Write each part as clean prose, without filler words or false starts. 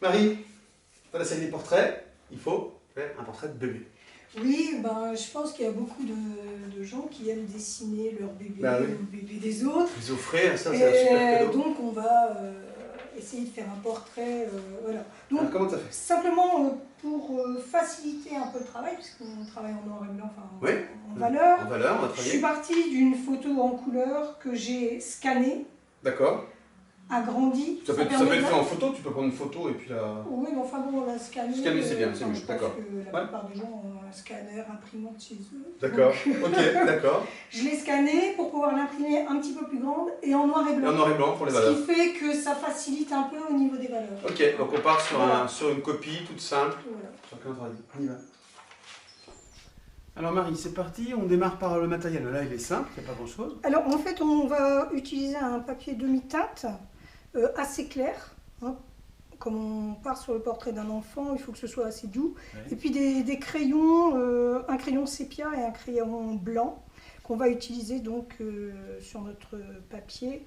Marie, dans la série des portraits, il faut faire un portrait de bébé. Oui, ben, je pense qu'il y a beaucoup de gens qui aiment dessiner leur bébé ou le bébé des autres. Les offrir, ça c'est un super cadeau. Donc on va essayer de faire un portrait. Voilà. Donc, alors, comment tu as fait? Simplement pour faciliter un peu le travail, puisqu'on travaille en noir et blanc, enfin en valeur. En valeur, on va Je travailler. suis partie d'une photo en couleur que j'ai scannée. D'accord. Agrandi. Ça peut être fait en photo, tu peux prendre une photo et puis la... Oui, mais enfin bon, la scanner... Scanner c'est bien, c'est mieux, d'accord. La plupart des gens ont un scanner imprimante chez eux. D'accord, ok, d'accord. Je l'ai scanné pour pouvoir l'imprimer un petit peu plus grande et en noir et blanc. Et en noir et blanc pour les valeurs. Ce qui fait que ça facilite un peu au niveau des valeurs. Ok, donc on part sur, une copie toute simple. Voilà. Chacun travaille. On y va. Alors Marie, c'est parti, on démarre par le matériel. Là il est simple, il n'y a pas grand chose. Alors en fait on va utiliser un papier demi-teinte assez clair. Hein. Comme on part sur le portrait d'un enfant, il faut que ce soit assez doux. Ouais. Et puis des crayons, un crayon sépia et un crayon blanc qu'on va utiliser donc sur notre papier.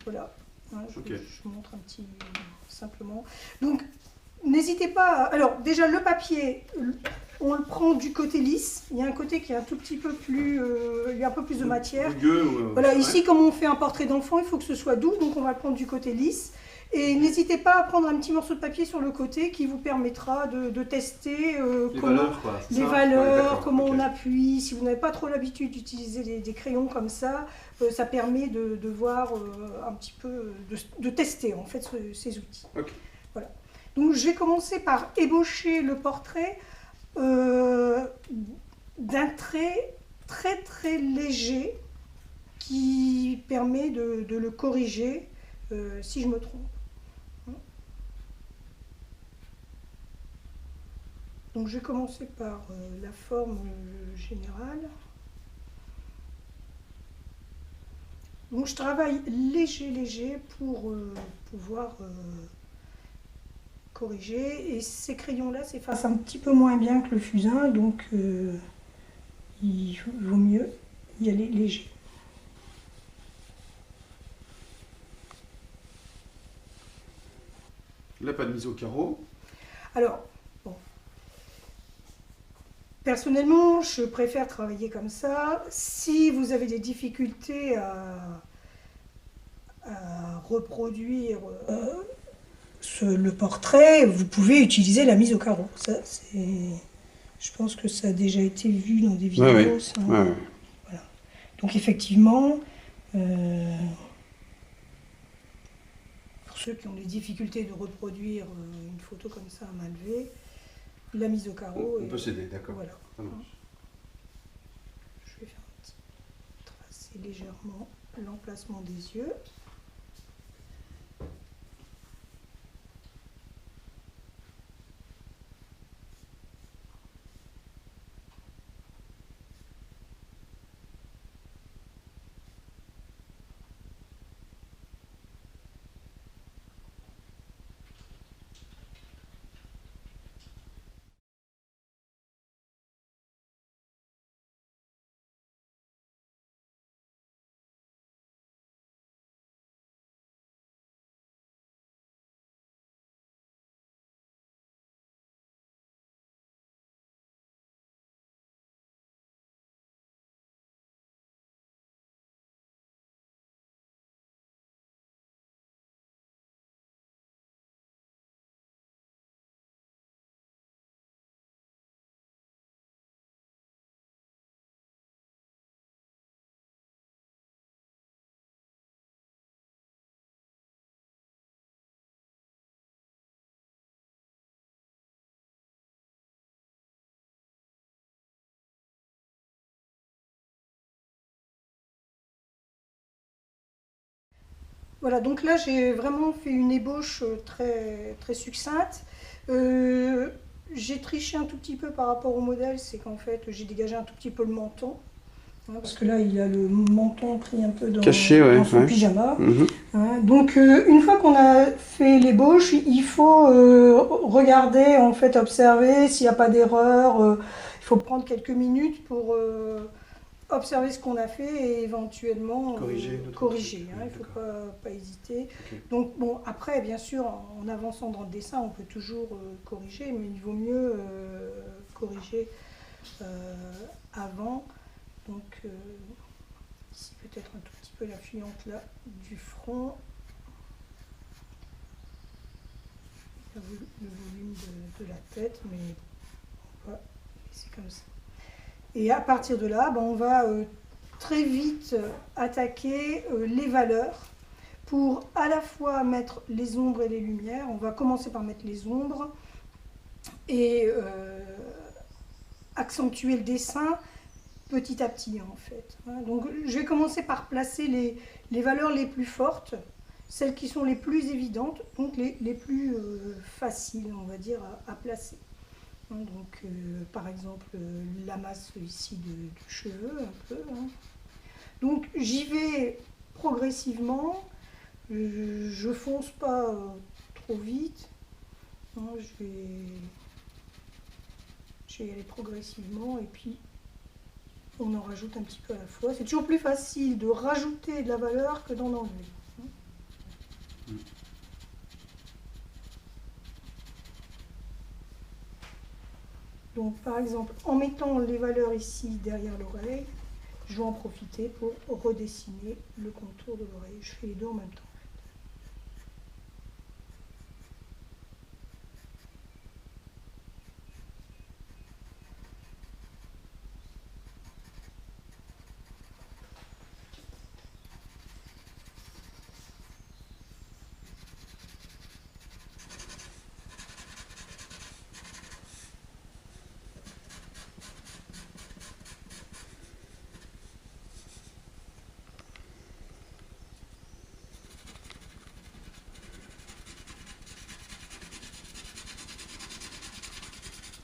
Voilà, hein, je montre un petit simplement. Donc n'hésitez pas. Alors déjà le papier, on le prend du côté lisse. Il y a un côté qui est un tout petit peu plus, il y a un peu plus de matière. Voilà, ici comme on fait un portrait d'enfant, il faut que ce soit doux, donc on va le prendre du côté lisse. Et n'hésitez pas à prendre un petit morceau de papier sur le côté qui vous permettra de tester les valeurs, comment on appuie. Si vous n'avez pas trop l'habitude d'utiliser des crayons comme ça, ça permet de voir un petit peu, de tester en fait ces outils. Okay. Voilà. Donc je vais commencer par ébaucher le portrait d'un trait très léger qui permet de le corriger si je me trompe. Donc je vais commencer par la forme générale. Donc je travaille léger pour pouvoir corriger. Et ces crayons-là s'effacent un petit peu moins bien que le fusain, donc il vaut mieux y aller léger. Là, pas de mise au carreau. Alors, bon. Personnellement, je préfère travailler comme ça. Si vous avez des difficultés à reproduire le portrait, vous pouvez utiliser la mise au carreau. Ça, je pense que ça a déjà été vu dans des vidéos. Ouais, ça, voilà. Donc effectivement, pour ceux qui ont des difficultés de reproduire une photo comme ça à main levée, la mise au carreau. On peut s'aider, d'accord. Voilà. Je vais faire un petit tracer légèrement l'emplacement des yeux. Voilà, donc là j'ai vraiment fait une ébauche très succincte. J'ai triché un tout petit peu par rapport au modèle, c'est qu'en fait j'ai dégagé un tout petit peu le menton. Hein, parce que là il a le menton pris un peu dans son pyjama. Hein, donc une fois qu'on a fait l'ébauche, il faut regarder, en fait observer s'il n'y a pas d'erreur. Il faut prendre quelques minutes pour observer ce qu'on a fait et éventuellement corriger. Hein, il ne faut pas hésiter. Okay. Donc bon, après, bien sûr, en avançant dans le dessin, on peut toujours corriger, mais il vaut mieux corriger avant. Donc ici peut-être un tout petit peu la fuyante là du front. Le volume de la tête, mais on va laisser comme ça. Et à partir de là, on va très vite attaquer les valeurs pour à la fois mettre les ombres et les lumières. On va commencer par mettre les ombres et accentuer le dessin petit à petit en fait. Donc je vais commencer par placer les valeurs les plus fortes, celles qui sont les plus évidentes, donc les plus faciles on va dire à placer. Donc par exemple la masse ici de cheveux un peu. Donc j'y vais progressivement, je fonce pas trop vite, je vais y aller progressivement et puis on en rajoute un petit peu à la fois. C'est toujours plus facile de rajouter de la valeur que d'en enlever. Donc par exemple, en mettant les valeurs ici derrière l'oreille, je vais en profiter pour redessiner le contour de l'oreille. Je fais les deux en même temps.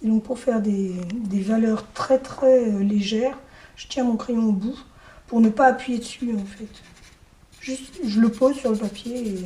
Et donc pour faire des valeurs très légères, je tiens mon crayon au bout pour ne pas appuyer dessus en fait. Juste je le pose sur le papier et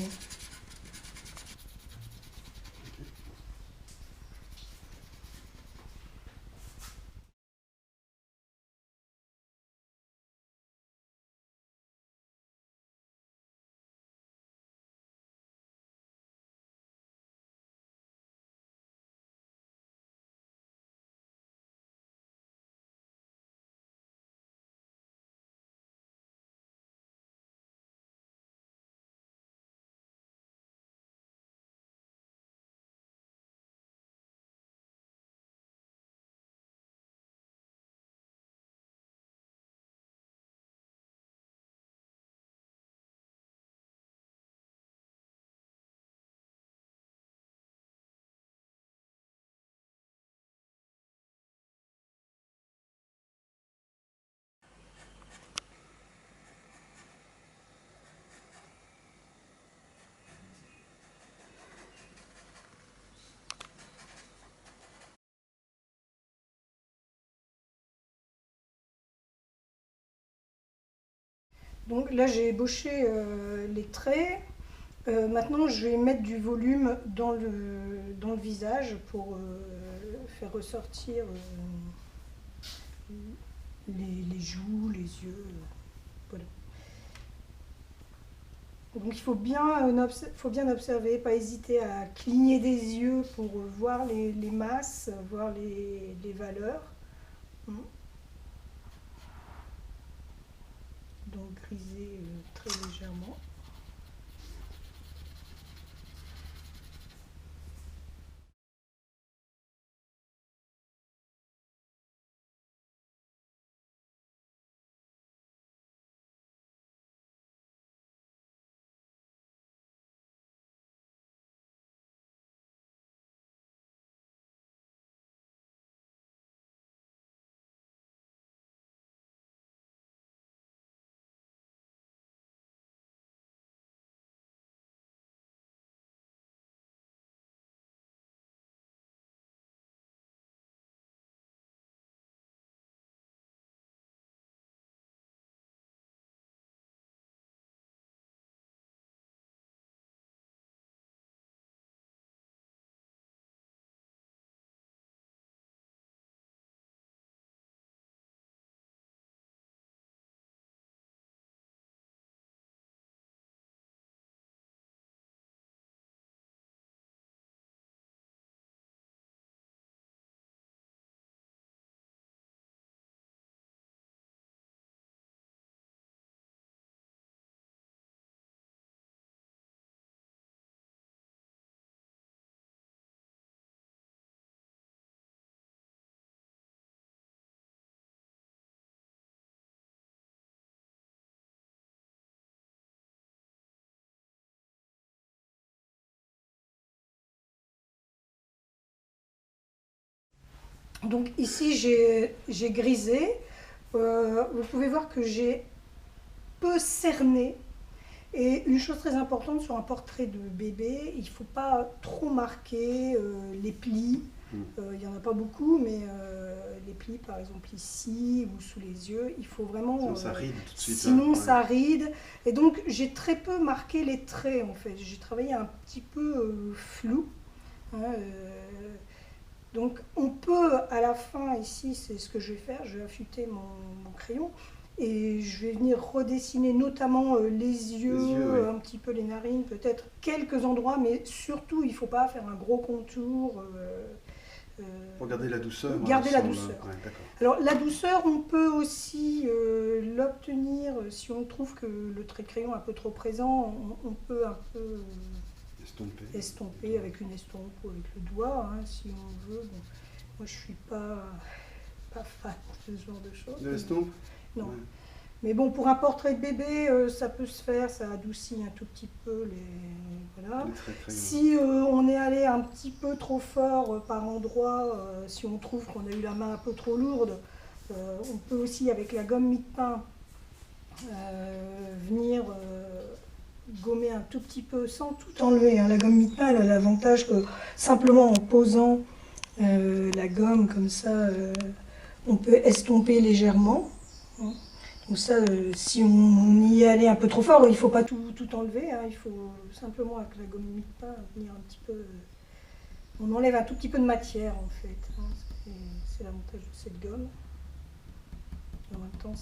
donc là j'ai ébauché les traits. Maintenant je vais mettre du volume dans le visage pour faire ressortir les joues, les yeux. Voilà. Donc il faut bien observer, pas hésiter à cligner des yeux pour voir les masses, voir les valeurs. Donc griser très légèrement. Donc ici, j'ai grisé. Vous pouvez voir que j'ai peu cerné. Et une chose très importante sur un portrait de bébé, il ne faut pas trop marquer les plis. Il n'y en a pas beaucoup, mais les plis, par exemple ici ou sous les yeux, il faut vraiment... Sinon ça ride tout de suite. Sinon hein. ça ride. Et donc j'ai très peu marqué les traits en fait. J'ai travaillé un petit peu flou. Hein, donc on peut à la fin ici, c'est ce que je vais faire, je vais affûter mon crayon. Et je vais venir redessiner notamment les yeux, ouais. un petit peu les narines, peut-être quelques endroits, mais surtout il ne faut pas faire un gros contour. Pour garder la douceur. Garder la douceur. Ouais, d'accord. Alors la douceur, on peut aussi l'obtenir si on trouve que le trait de crayon est un peu trop présent, on peut un peu estomper avec une estompe ou avec le doigt, hein, si on veut. Bon, moi je suis pas fan de ce genre de choses. De l'estompe? Non. Ouais. Mais bon, pour un portrait de bébé, ça peut se faire, ça adoucit un tout petit peu les... Voilà. Si on est allé un petit peu trop fort par endroit, si on trouve qu'on a eu la main un peu trop lourde, on peut aussi, avec la gomme mie-de-pain, venir gommer un tout petit peu sans tout enlever. Hein. La gomme mie-de-pain, elle a l'avantage que simplement en posant la gomme comme ça, on peut estomper légèrement. Hein. Donc ça, si on y est allé un peu trop fort, il ne faut pas tout enlever, hein, il faut simplement avec la gomme mie-de-pain venir un petit peu... on enlève un tout petit peu de matière en fait, hein, c'est l'avantage de cette gomme. Et en même temps,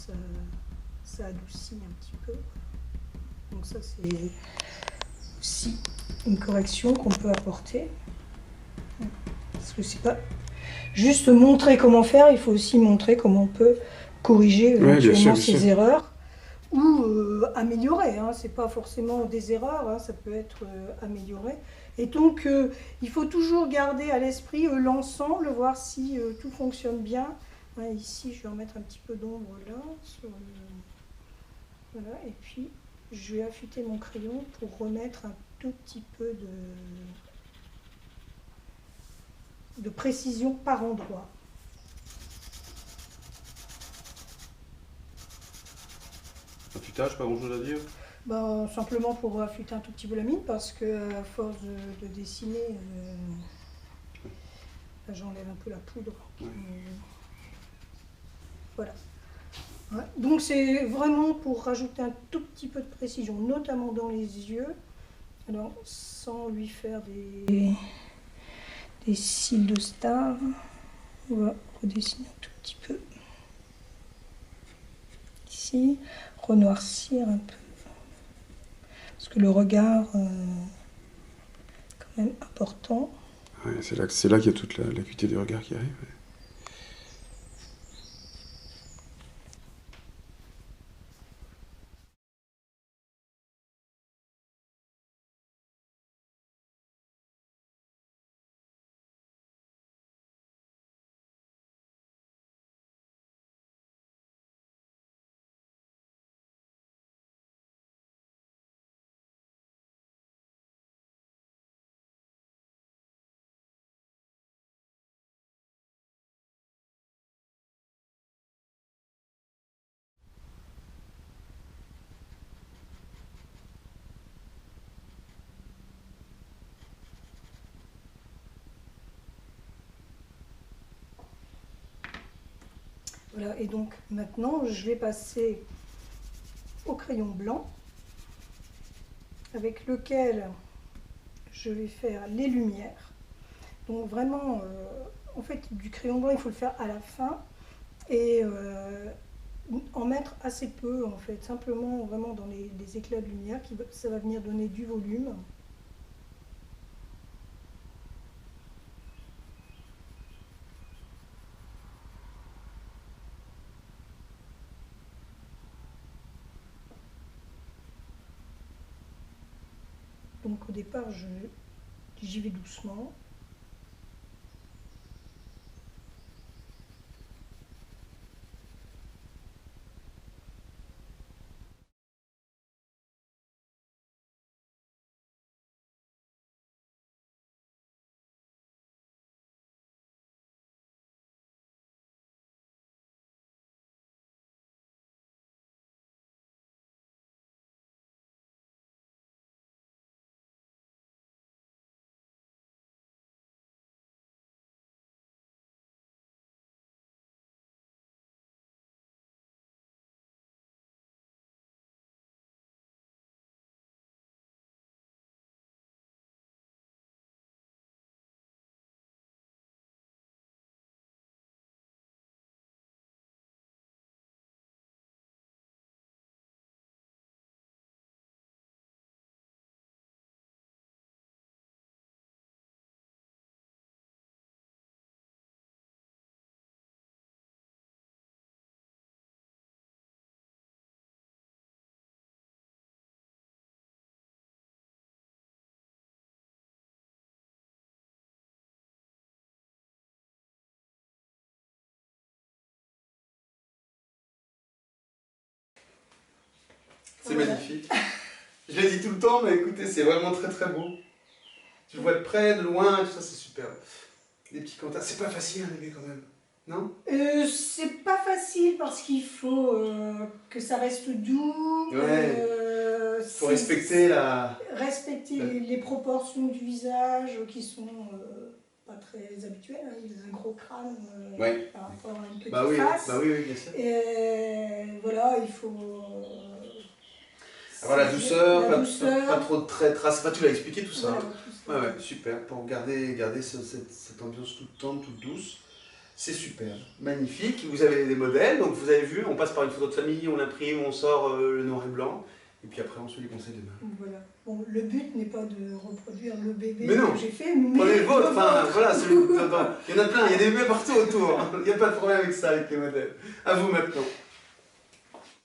ça adoucit un petit peu. Donc ça, c'est aussi une correction qu'on peut apporter. Parce que c'est pas juste montrer comment faire, il faut aussi montrer comment on peut corriger éventuellement ces erreurs ou améliorer. Hein. C'est pas forcément des erreurs, hein, ça peut être amélioré. Et donc, il faut toujours garder à l'esprit l'ensemble, voir si tout fonctionne bien. Hein, ici, je vais remettre un petit peu d'ombre là. Voilà, et puis, je vais affûter mon crayon pour remettre un tout petit peu de précision par endroit. Affûtage, pas grand chose à dire? Ben, simplement pour affûter un tout petit peu la mine, parce que à force de dessiner, j'enlève un peu la poudre. Ouais. Voilà. Ouais. Donc c'est vraiment pour rajouter un tout petit peu de précision, notamment dans les yeux, alors sans lui faire des cils de star. On va redessiner un tout petit peu. Ici, renoircir un peu. Parce que le regard est quand même important. Ouais, c'est là qu'il y a toute l'acuité du regard qui arrive. Ouais. Voilà, et donc maintenant je vais passer au crayon blanc avec lequel je vais faire les lumières. Donc vraiment, en fait, du crayon blanc, il faut le faire à la fin et en mettre assez peu, en fait, simplement vraiment dans les éclats de lumière, ça va venir donner du volume. Donc au départ, j'y vais doucement. magnifique. Je l'ai dit tout le temps, mais écoutez, c'est vraiment très très beau. Tu le vois de près, de loin, tout ça, c'est superbe. Des petits cantars, c'est pas facile un bébé quand même, non? C'est pas facile parce qu'il faut que ça reste doux. Ouais. Faut respecter respecter les proportions du visage qui sont pas très habituelles. Hein. Il a un gros crâne Ouais. par rapport à une petite Bah oui, face. bah oui, bien sûr. Et voilà, il faut. Avoir la douceur, la pas trop de traits, traces. Enfin, tu l'as expliqué tout ça. Voilà, Hein. tout ça. Ouais, super. Pour garder cette ambiance toute tendre, toute douce. C'est super. Magnifique. Vous avez des modèles, donc vous avez vu, on passe par une photo de famille, on imprime, on sort le noir et blanc. Et puis après, on se fait les conseils de main. Voilà. Bon, le but n'est pas de reproduire le bébé Mais non. que j'ai fait, mais. Prenez le vôtre, enfin voilà, il y en a plein, il y a des bébés partout autour. Il n'y a pas de problème avec ça, avec les modèles. À vous maintenant.